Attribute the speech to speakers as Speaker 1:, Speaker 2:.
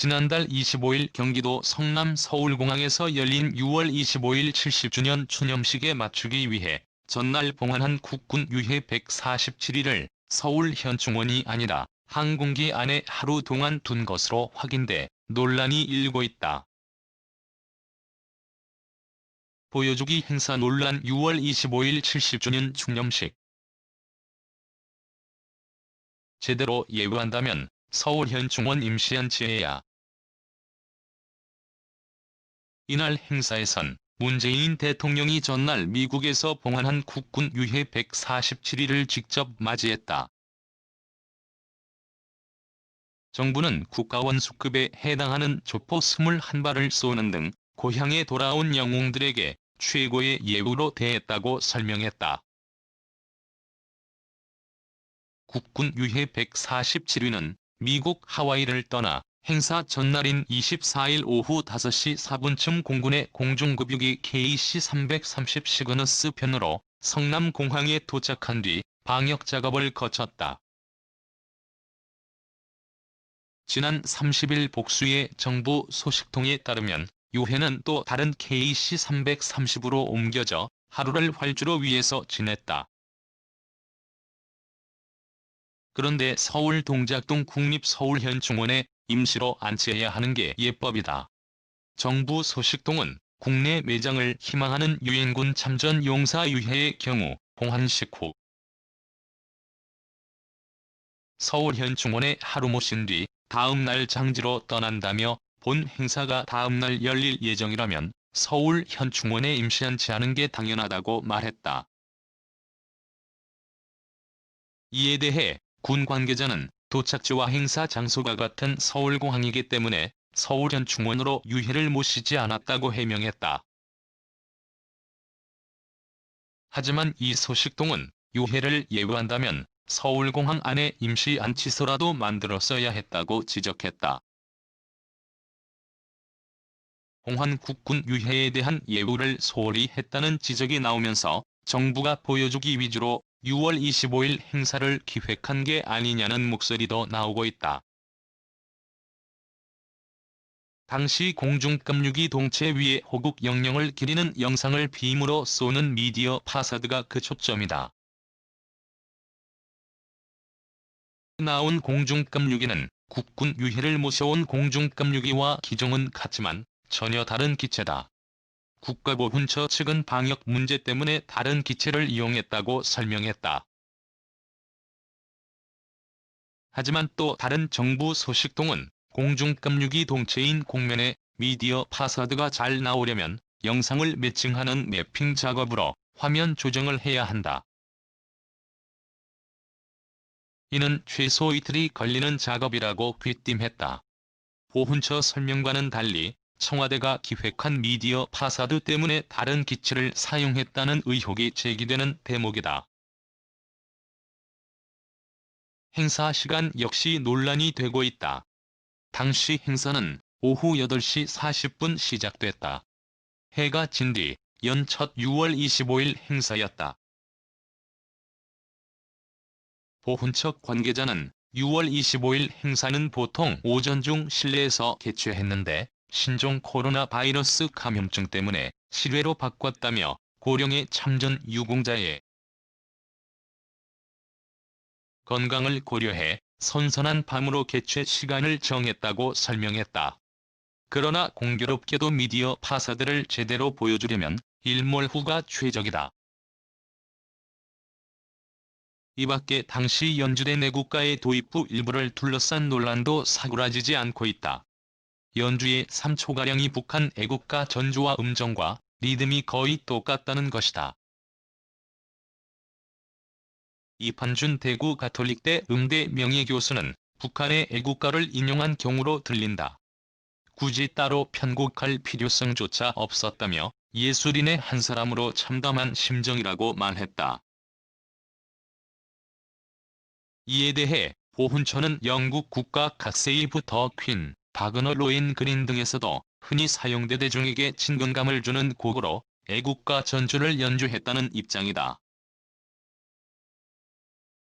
Speaker 1: 지난달 25일 경기도 성남 서울공항에서 열린 6월 25일 70주년 추념식에 맞추기 위해 전날 봉환한 국군 유해 147일을 서울 현충원이 아니라 항공기 안에 하루 동안 둔 것으로 확인돼 논란이 일고 있다. 보여주기 행사 논란 6월 25일 70주년 추념식. 제대로 예우한다면 서울 현충원 임시안치해야. 이날 행사에선 문재인 대통령이 전날 미국에서 봉환한 국군 유해 147일을 직접 맞이했다. 정부는 국가원수급에 해당하는 조포 21발을 쏘는 등 고향에 돌아온 영웅들에게 최고의 예우로 대했다고 설명했다. 국군 유해 147위는 미국 하와이를 떠나 행사 전날인 24일 오후 5시 4분쯤 공군의 공중급유기 KC-330 시그너스 편으로 성남공항에 도착한 뒤 방역 작업을 거쳤다. 지난 30일 복수의 정부 소식통에 따르면 유해는 또 다른 KC-330으로 옮겨져 하루를 활주로 위에서 지냈다. 그런데 서울 동작동 국립서울현충원에 임시로 안치해야 하는 게 예법이다. 정부 소식통은 국내 매장을 희망하는 유엔군 참전 용사 유해의 경우 봉환식 후 서울현충원에 하루 모신 뒤 다음 날 장지로 떠난다며 본 행사가 다음 날 열릴 예정이라면 서울현충원에 임시안치하는 게 당연하다고 말했다. 이에 대해 군 관계자는 도착지와 행사 장소가 같은 서울공항이기 때문에 서울현충원으로 유해를 모시지 않았다고 해명했다. 하지만 이 소식통은 유해를 예우한다면 서울공항 안에 임시 안치소라도 만들었어야 했다고 지적했다. 봉환 국군 유해에 대한 예우를 소홀히 했다는 지적이 나오면서 정부가 보여주기 위주로 6월 25일 행사를 기획한 게 아니냐는 목소리도 나오고 있다. 당시 공중급유기 동체 위에 호국 영령을 기리는 영상을 빔으로 쏘는 미디어 파사드가 그 초점이다. 나온 공중급유기는 국군 유해를 모셔온 공중급유기와 기종은 같지만 전혀 다른 기체다. 국가보훈처 측은 방역 문제 때문에 다른 기체를 이용했다고 설명했다. 하지만 또 다른 정부 소식통은 공중급유기 동체인 공면에 미디어 파사드가 잘 나오려면 영상을 매칭하는 매핑 작업으로 화면 조정을 해야 한다. 이는 최소 이틀이 걸리는 작업이라고 귀띔했다. 보훈처 설명과는 달리 청와대가 기획한 미디어 파사드 때문에 다른 기체를 사용했다는 의혹이 제기되는 대목이다. 행사 시간 역시 논란이 되고 있다. 당시 행사는 오후 8시 40분 시작됐다. 해가 진 뒤 연 첫 6월 25일 행사였다. 보훈처 관계자는 6월 25일 행사는 보통 오전 중 실내에서 개최했는데 신종 코로나 바이러스 감염증 때문에 실외로 바꿨다며 고령의 참전 유공자의 건강을 고려해 선선한 밤으로 개최 시간을 정했다고 설명했다. 그러나 공교롭게도 미디어 파사드를 제대로 보여주려면 일몰후가 최적이다. 이밖에 당시 연주된 애국가의 도입 후 일부를 둘러싼 논란도 사그라지지 않고 있다. 연주의 3초가량이 북한 애국가 전주와 음정과 리듬이 거의 똑같다는 것이다. 이판준 대구 가톨릭대 음대 명예교수는 북한의 애국가를 인용한 경우로 들린다. 굳이 따로 편곡할 필요성조차 없었다며 예술인의 한 사람으로 참담한 심정이라고 말했다. 이에 대해 보훈처는 영국 국가 갓세이브 더 퀸, 바그너 로엔 그린 등에서도 흔히 사용돼 대중에게 친근감을 주는 곡으로 애국가 전주를 연주했다는 입장이다.